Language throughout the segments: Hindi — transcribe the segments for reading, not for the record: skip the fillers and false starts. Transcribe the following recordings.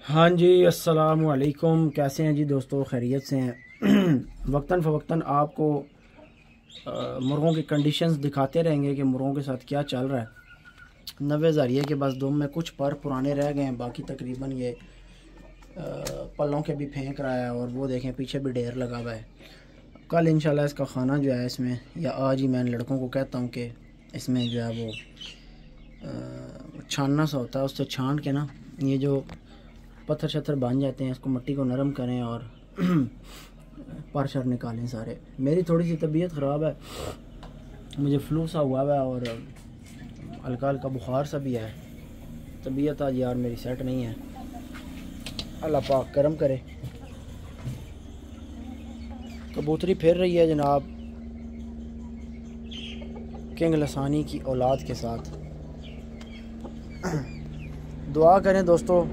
हाँ जी, अस्सलाम वालेकुम। कैसे हैं जी दोस्तों? खैरियत से हैं। वक्तन फ़वक्तन आपको मुर्गों की कंडीशंस दिखाते रहेंगे कि मुर्गों के साथ क्या चल रहा है। 90,000 ये कि बस दुम में कुछ पर पुराने रह गए हैं, बाकी तकरीबन ये पल्लों के भी फेंक रहा है। और वो देखें पीछे भी ढेर लगा हुआ है। कल इंशाल्लाह इसका खाना जो है इसमें, या आज ही मैं लड़कों को कहता हूँ कि इसमें जो है वो छानना सा होता है, उससे छान के ना ये जो पत्थर शत्थर बन जाते हैं इसको मिट्टी को नरम करें और पर शर निकालें सारे। मेरी थोड़ी सी तबीयत ख़राब है, मुझे फ्लू सा हुआ है और हल्का हल्का बुखार सा भी है। तबीयत आज यार मेरी सेट नहीं है। अल्लाह पाक करम करे। कबूतरी फिर रही है जनाब किंग लसानी की औलाद के साथ। दुआ करें दोस्तों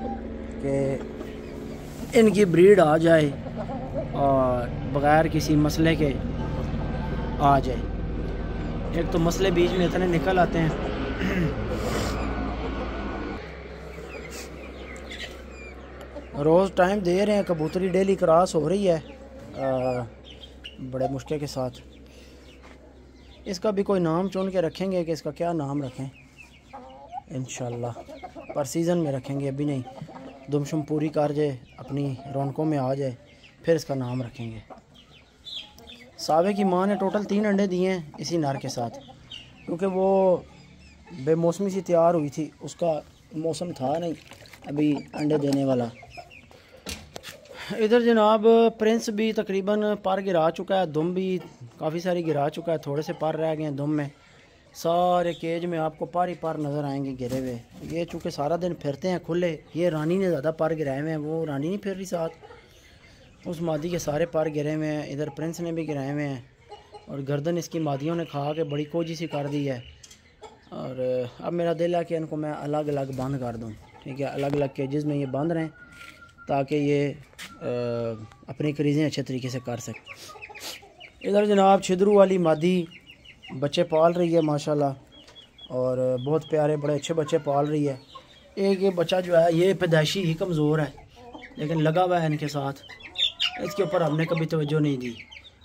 कि इनकी ब्रीड आ जाए और बग़ैर किसी मसले के आ जाए। एक तो मसले बीच में इतने निकल आते हैं। रोज़ टाइम दे रहे हैं, कबूतरी डेली क्रॉस हो रही है बड़े मुश्किल के साथ। इसका भी कोई नाम चुन के रखेंगे कि इसका क्या नाम रखें इंशाल्लाह, पर सीज़न में रखेंगे, अभी नहीं। दुमशुम पूरी कर जाए, अपनी रौनकों में आ जाए, फिर इसका नाम रखेंगे। सावे की माँ ने टोटल 3 अंडे दिए हैं इसी नर के साथ, क्योंकि वो बेमौसमी सी तैयार हुई थी, उसका मौसम था नहीं अभी अंडे देने वाला। इधर जनाब प्रिंस भी तकरीबन पर गिरा चुका है, दुम भी काफ़ी सारी गिरा चुका है, थोड़े से पर रह गए हैं दुम में। सारे केज में आपको पर ही पर नज़र आएंगे गिरे हुए। ये चूँकि सारा दिन फिरते हैं खुले, ये रानी ने ज़्यादा पर गिराए हुए हैं, वो रानी नहीं फिर रही साथ। उस मादी के सारे पर गिरे हुए हैं। इधर प्रिंस ने भी गिराए हुए हैं और गर्दन इसकी मादियों ने खा के बड़ी कोजी सी कर दी है। और अब मेरा दिल है कि इनको मैं अलग अलग बंद कर दूँ, ठीक है, अलग अलग केजेस में ये बंद रहें ताकि ये अपनी क्रीज़ें अच्छे तरीके से कर सकें। इधर जनाब छिदरू वाली मादी बच्चे पाल रही है माशाल्लाह, और बहुत प्यारे बड़े अच्छे बच्चे पाल रही है। एक ये बच्चा जो है ये पैदाइशी ही कमज़ोर है, लेकिन लगा हुआ है इनके साथ, इसके ऊपर हमने कभी तवज्जो नहीं दी।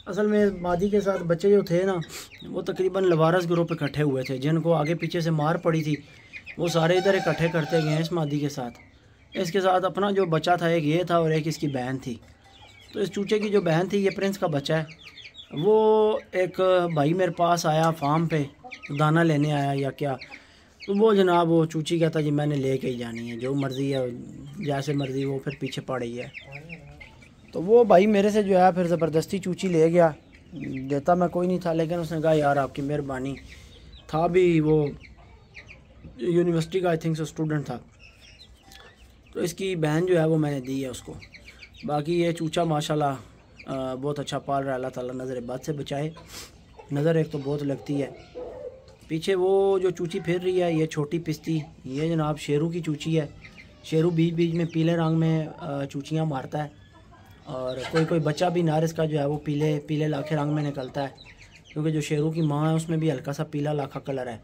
असल में मादी के साथ बच्चे जो थे ना, वो तकरीबन लवारस ग्रुप इकट्ठे हुए थे, जिनको आगे पीछे से मार पड़ी थी, वो सारे इधर इकट्ठे करते गए इस मादी के साथ। इसके साथ अपना जो बच्चा था, एक ये था और एक इसकी बहन थी। तो इस चूचे की जो बहन थी, ये प्रिंस का बच्चा है, वो एक भाई मेरे पास आया फार्म पे, दाना लेने आया या क्या, तो वो जनाब वो चूची कहता जी मैंने लेके ही जानी है, जो मर्ज़ी है जैसे मर्ज़ी, वो फिर पीछे पड़ गई है। तो वो भाई मेरे से जो है फिर ज़बरदस्ती चूची ले गया। देता मैं कोई नहीं था, लेकिन उसने कहा यार आपकी मेहरबानी, था भी वो यूनिवर्सिटी का आई थिंक सो स्टूडेंट था, तो इसकी बहन जो है वो मैंने दी है उसको। बाकी ये चूचा माशाल्लाह बहुत अच्छा पाल रहा है। अल्लाह ताला नज़र बद से बचाए। नज़र एक तो बहुत लगती है। पीछे वो जो चूची फिर रही है, ये छोटी पिस्ती, ये जनाब शेरू की चूची है। शेरू बीच बीच में पीले रंग में चूचियाँ मारता है, और कोई कोई बच्चा भी नारिस का जो है वो पीले पीले लाखे रंग में निकलता है, क्योंकि जो शेरू की माँ है उसमें भी हल्का सा पीला लाखा कलर है।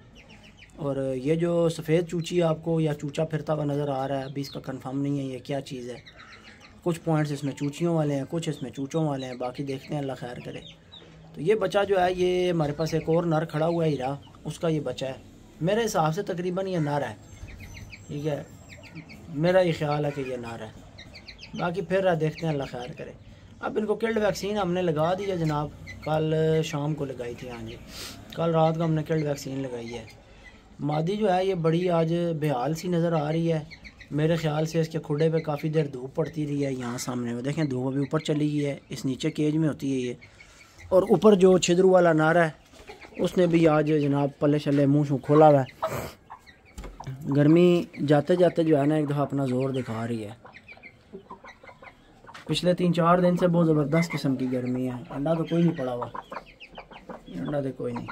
और ये जो सफ़ेद चूची आपको या चूचा फिरता हुआ नज़र आ रहा है, अभी इसका कंफर्म नहीं है ये क्या चीज़ है। कुछ पॉइंट्स इसमें चूचियों वाले हैं, कुछ इसमें चूचों वाले हैं, बाकी देखते हैं, अल्लाह खैर करे। तो ये बच्चा जो है, ये हमारे पास एक और नर खड़ा हुआ है हीरा, उसका ये बच्चा है। मेरे हिसाब से तकरीबन ये नर है, ठीक है, मेरा ये ख्याल है कि ये नर है, बाकी फिर देखते हैं, अल्लाह खैर करे। अब इनको किल्ड वैक्सीन हमने लगा दी है जनाब, कल शाम को लगाई थी। हाँ जी, कल रात को हमने किल्ड वैक्सीन लगाई है। मादी जो है ये बड़ी आज बेहाल सी नज़र आ रही है। मेरे ख्याल से इसके खुडे पे काफ़ी देर धूप पड़ती रही है। यहाँ सामने में देखें धूप अभी ऊपर चली गई है, इस नीचे केज में होती है ये। और ऊपर जो छिदरू वाला नारा है उसने भी आज जनाब पल्ले शल्ले मुँह शूँ खोला हुआ है। गर्मी जाते जाते जो है ना एक दफ़ा अपना ज़ोर दिखा रही है। पिछले 3-4 दिन से बहुत ज़बरदस्त किस्म की गर्मी है। अंडा तो कोई नहीं पड़ा हुआ, अंडा तो कोई नहीं।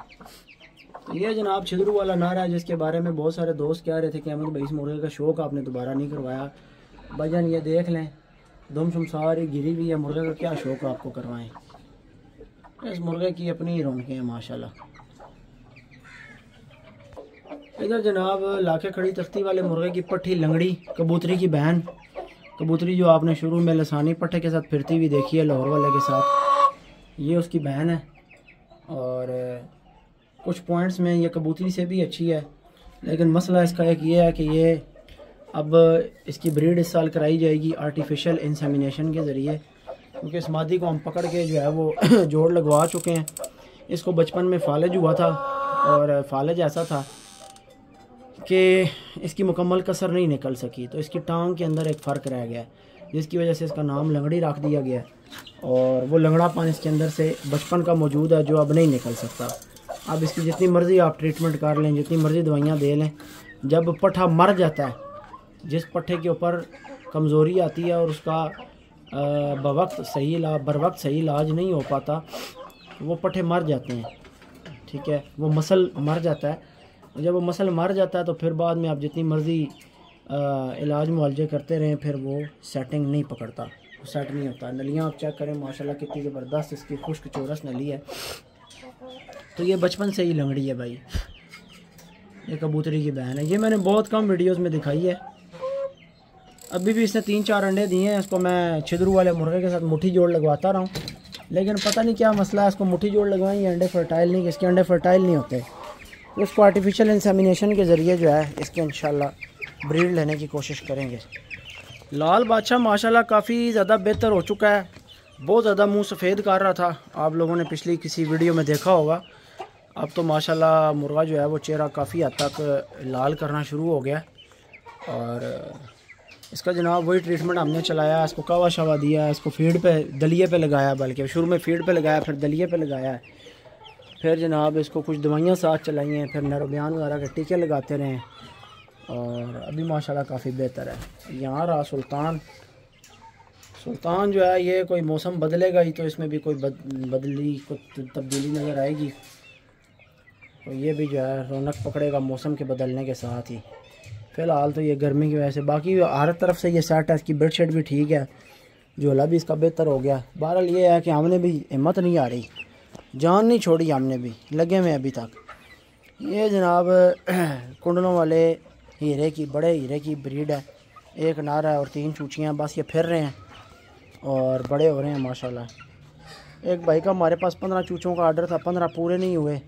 ये जनाब छिदरू वाला नारा है, जिसके बारे में बहुत सारे दोस्त कह रहे थे कि अहमद भाई इस मुर्गे का शौक आपने दोबारा नहीं करवाया। भाईजान ये देख लें, दुम शुम सारी गिरी हुई है, मुर्गे का क्या शौक आपको करवाएं। इस मुर्गे की अपनी ही रौनकें हैं माशाल्लाह। इधर जनाब लाके खड़ी तख्ती वाले मुर्गे की पट्टी लंगड़ी, कबूतरी की बहन, कबूतरी जो आपने शुरू में लसानी पट्टे के साथ फिरती हुई देखी है लाहौर वाले के साथ, ये उसकी बहन है। और कुछ पॉइंट्स में ये कबूतरी से भी अच्छी है, लेकिन मसला इसका एक ये है कि ये अब इसकी ब्रीड इस साल कराई जाएगी आर्टिफिशियल इंसेमिनेशन के ज़रिए, क्योंकि इस मादी को हम पकड़ के जो है वो जोड़ लगवा चुके हैं। इसको बचपन में फालज हुआ था, और फालज ऐसा था कि इसकी मुकम्मल कसर नहीं निकल सकी, तो इसकी टांग के अंदर एक फ़र्क रह गया, जिसकी वजह से इसका नाम लंगड़ी रख दिया गया। और वो लंगड़ापन इसके अंदर से बचपन का मौजूद है, जो अब नहीं निकल सकता। अब इसकी जितनी मर्ज़ी आप ट्रीटमेंट कर लें, जितनी मर्ज़ी दवाइयाँ दे लें, जब पट्ठा मर जाता है, जिस पट्ठे के ऊपर कमज़ोरी आती है और उसका बर वक्त सही इलाज नहीं हो पाता, वो पट्ठे मर जाते हैं। ठीक है, वो मसल मर जाता है। जब वो मसल मर जाता है तो फिर बाद में आप जितनी मर्ज़ी इलाज मुआवजे करते रहें, फिर वो सेटिंग नहीं पकड़ता, वो सेट नहीं होता। नलियाँ आप चेक करें, माशाल्लाह कितनी ज़बरदस्त इसकी खुश्क चौरस नली है। तो ये बचपन से ही लंगड़ी है भाई, ये कबूतरी की बहन है। ये मैंने बहुत कम वीडियोस में दिखाई है। अभी भी इसने 3-4 अंडे दिए हैं। इसको मैं छिदरू वाले मुर्गे के साथ मुट्ठी जोड़ लगवाता रहा हूँ, लेकिन पता नहीं क्या मसला है, इसको मुट्ठी जोड़ लगवाएं, ये अंडे फर्टाइल नहीं, इसके अंडे फर्टाइल नहीं होते। तो इसको आर्टिफिशियल इंसेमिनेशन के ज़रिए जो है इसके इंशाल्लाह ब्रीड लेने की कोशिश करेंगे। लाल बादशाह माशाल्लाह काफ़ी ज़्यादा बेहतर हो चुका है। बहुत ज़्यादा मुंह सफ़ेद कर रहा था, आप लोगों ने पिछली किसी वीडियो में देखा होगा। अब तो माशाल्लाह मुर्गा जो है वो चेहरा काफ़ी हद तक लाल करना शुरू हो गया। और इसका जनाब वही ट्रीटमेंट हमने चलाया, इसको कावा शावा दिया, इसको फीड पे दलिए पे लगाया, बल्कि शुरू में फीड पे लगाया, फिर दलिए पे लगाया है, फिर जनाब इसको कुछ दवाइयाँ साथ चलाई हैं, फिर नैरोबियान वगैरह के टीके लगाते रहे, और अभी माशाल्लाह काफ़ी बेहतर है। यहाँ रहा सुल्तान जो है, ये कोई मौसम बदलेगा ही तो इसमें भी कोई तब्दीली नज़र आएगी। तो ये भी जो है रौनक पकड़ेगा मौसम के बदलने के साथ ही। फ़िलहाल तो ये गर्मी की वजह से, बाकी हर तरफ से ये सेट है, इसकी बेडशीट भी ठीक है, झोला भी इसका बेहतर हो गया। बहरहाल ये है कि हमने भी हिम्मत नहीं आ रही, जान नहीं छोड़ी, हमने भी लगे हुए अभी तक। ये जनाब कुंडलों वाले हीरे की, बड़े हीरे की ब्रीड है। एक नर है और 3 चूचियाँ, बस ये फिर रहे हैं और बड़े हो रहे हैं माशाल्लाह। एक भाई का हमारे पास 15 चूचों का आर्डर था, 15 पूरे नहीं हुए,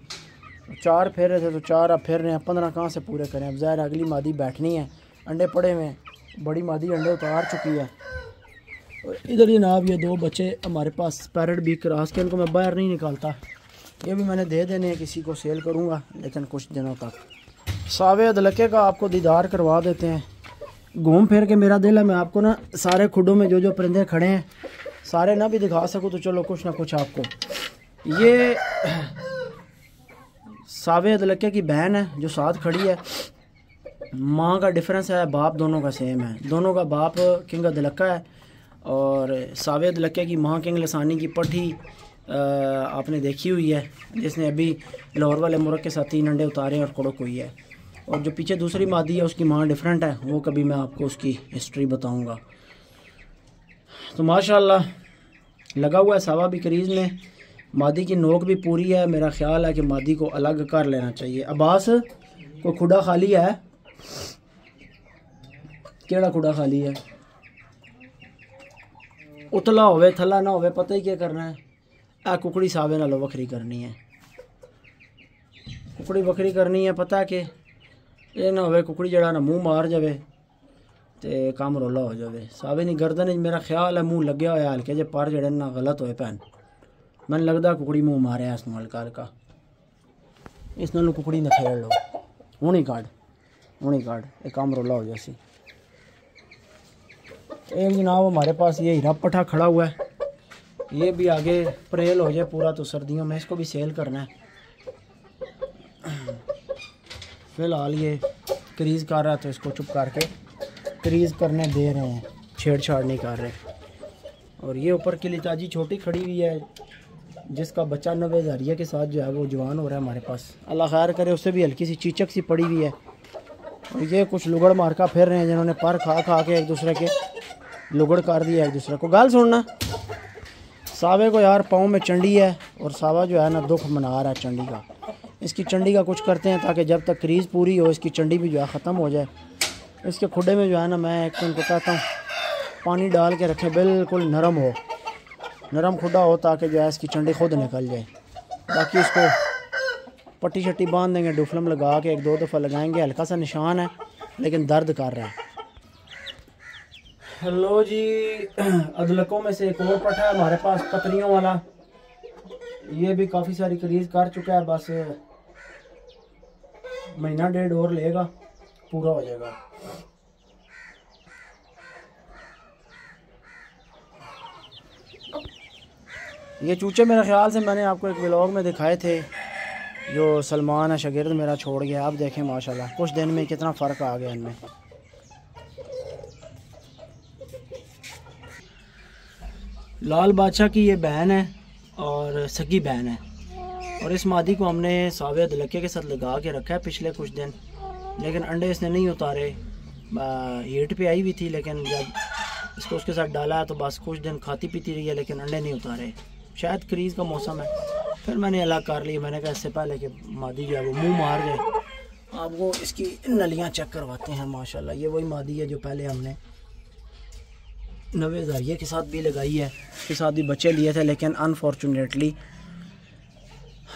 4 फेर रहे थे, तो 4 अब फिर रहे हैं। 15 कहाँ से पूरे करें, अब ज़ाहिर अगली मादी बैठनी है, अंडे पड़े हुए हैं, बड़ी मादी अंडे उतार चुकी है। और इधर जनाब ये 2 बच्चे हमारे पास पैरेट भी क्रॉस के, उनको मैं बाहर नहीं निकालता, ये भी मैंने दे देने हैं, किसी को सेल करूँगा लेकिन कुछ दिनों तक। सावे अदलके का आपको दीदार करवा देते हैं। घूम फिर के मेरा दिल है मैं आपको ना सारे खुडों में जो जो परिंदे खड़े हैं सारे ना भी दिखा सकूँ, तो चलो कुछ ना कुछ आपको। ये सावे अदलके की बहन है जो साथ खड़ी है। माँ का डिफरेंस है, बाप दोनों का सेम है। दोनों का बाप किंग अदलका है और सावे अदलके की माँ किंग लसानी की पट्ठी आपने देखी हुई है, जिसने अभी लाहौर वाले मुर्ग के साथ 3 अंडे उतारे और कड़क हुई है। और जो पीछे दूसरी मादी है उसकी माँ डिफरेंट है, वो कभी मैं आपको उसकी हिस्ट्री बताऊंगा। तो माशाल्लाह लगा हुआ है सावा भी करीज में, मादी की नोक भी पूरी है। मेरा ख्याल है कि मादी को अलग कर लेना चाहिए। अब्बास कोई खुडा खाली है? केड़ा खुडा खाली है? उतला होवे थला ना होवे, पता ही क्या करना है। आ कुकड़ी सावे नालों वखरी करनी है, कुकड़ी वखरी करनी है। पता है कि ये ना होवे कुकड़ी जड़ा ना मुँह मार जावे ते काम रोला हो जावे। सावे नहीं गर्दन मेरा ख्याल है मुँह लग्या होया हल्के जे पर जड़े ना गलत होए पैन, मैंने लगता कुकड़ी मुँह मारे इस हल्का हल्का। इस नालों कुकड़ी नखेड़ लो, हूँ ही काट ये काम रोला हो जैसी। एक जनाब हमारे पास ये हीरा पट्ठा खड़ा हुआ है, ये भी आगे प्रेल हो जाए पूरा तो सर्दियों में इसको भी सेल करना है। फ़िलहाल ये क्रीज़ कर रहा है तो इसको चुप करके क्रीज़ करने दे रहे हैं, छेड़छाड़ नहीं कर रहे। और ये ऊपर की लिताजी छोटी खड़ी हुई है जिसका बच्चा 90 हज़ारिया के साथ जो है वो जवान हो रहा है हमारे पास, अल्लाह खैर करे। उससे भी हल्की सी चीचक सी पड़ी हुई है। और ये कुछ लुगड़ मारका फिर रहे हैं जिन्होंने पर खा खा के एक दूसरे के लुगड़ कर दिया एक दूसरे को। गाल सुनना, सावे को यार पाँव में चंडी है और सावा जो है ना दुख मना रहा है चंडी का। इसकी चंडी का कुछ करते हैं ताकि जब तक क्रीज़ पूरी हो इसकी चंडी भी जो है ख़त्म हो जाए। इसके खुडे में जो है ना मैं एक तो उनको कहता हूँ पानी डाल के रखें, बिल्कुल नरम हो, नरम खुदा हो, ताकि जो है इसकी चंडी खुद निकल जाए। बाकी इसको पट्टी शट्टी बांध देंगे, डुफलम लगा के 1-2 दफ़ा लगाएंगे। हल्का सा निशान है लेकिन दर्द कर रहा है। हेलो जी, अदलकों में से एक और पट्टा है हमारे पास, कतरियों वाला। ये भी काफ़ी सारी क्रीज कर चुका है, बस महीना 1.5 और लेगा, पूरा हो जाएगा। ये चूचे मेरे ख्याल से मैंने आपको एक व्लॉग में दिखाए थे, जो सलमान है शागिर्द मेरा छोड़ गया। आप देखें माशाल्लाह कुछ दिन में कितना फ़र्क आ गया इनमें। लाल बादशाह की ये बहन है और सगी बहन है, और इस मादी को हमने सावे अदलके के साथ लगा के रखा है पिछले कुछ दिन, लेकिन अंडे इसने नहीं उतारे। हीट पे आई हुई थी, लेकिन जब इसको उसके साथ डाला है तो बस कुछ दिन खाती पीती रही है, लेकिन अंडे नहीं उतारे। शायद क्रीज़ का मौसम है, फिर मैंने अलग कर ली। मैंने कहा इससे पहले कि मादी जो है वो मुंह मार जाए, आपको इसकी नलियाँ चेक करवाते हैं। माशाल्लाह ये वही मादी है जो पहले हमने 90,000 के साथ भी लगाई है, उसके साथ भी बच्चे लिए थे, लेकिन अनफॉर्चुनेटली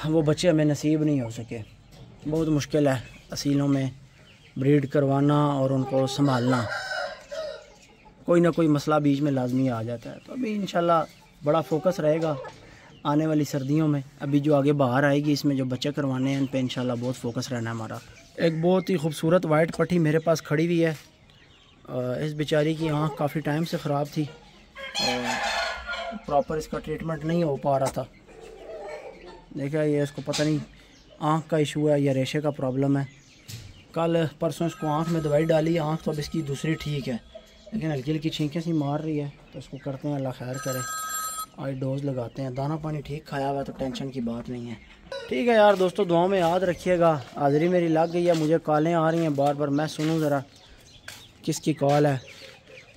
वो बच्चे हमें नसीब नहीं हो सके। बहुत मुश्किल है असीलों में ब्रीड करवाना और उनको संभालना, कोई ना कोई मसला बीच में लाजमी आ जाता है। तो अभी इंशाल्लाह बड़ा फोकस रहेगा आने वाली सर्दियों में। अभी जो आगे बाहर आएगी इसमें जो बच्चे करवाने हैं, उन पे इंशाल्लाह बहुत फोकस रहना है हमारा। एक बहुत ही खूबसूरत वाइट पट्टी मेरे पास खड़ी हुई है। इस बेचारी की आँख काफ़ी टाइम से ख़राब थी और प्रॉपर इसका ट्रीटमेंट नहीं हो पा रहा था। देखा ये इसको पता नहीं आँख का इशू है या रेशे का प्रॉब्लम है। कल परसों इसको आँख में दवाई डाली, आँख तो अब इसकी दूसरी ठीक है, लेकिन हल्की हल्की छींकें सी मार रही है। तो इसको करते हैं, अल्लाह खैर करे, आई डोज लगाते हैं। दाना पानी ठीक खाया हुआ तो टेंशन की बात नहीं है। ठीक है यार दोस्तों, दुआओं में याद रखिएगा। हाज़िरी मेरी लग गई है, मुझे कॉलें आ रही हैं बार बार, मैं सुनूँ ज़रा किसकी कॉल है।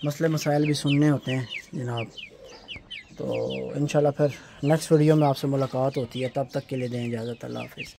मसले मसाइल भी सुनने होते हैं जनाब। तो इंशाल्लाह फिर नेक्स्ट वीडियो में आपसे मुलाकात होती है, तब तक के लिए दें इजाज़त। अल्लाह हाफ़िज़।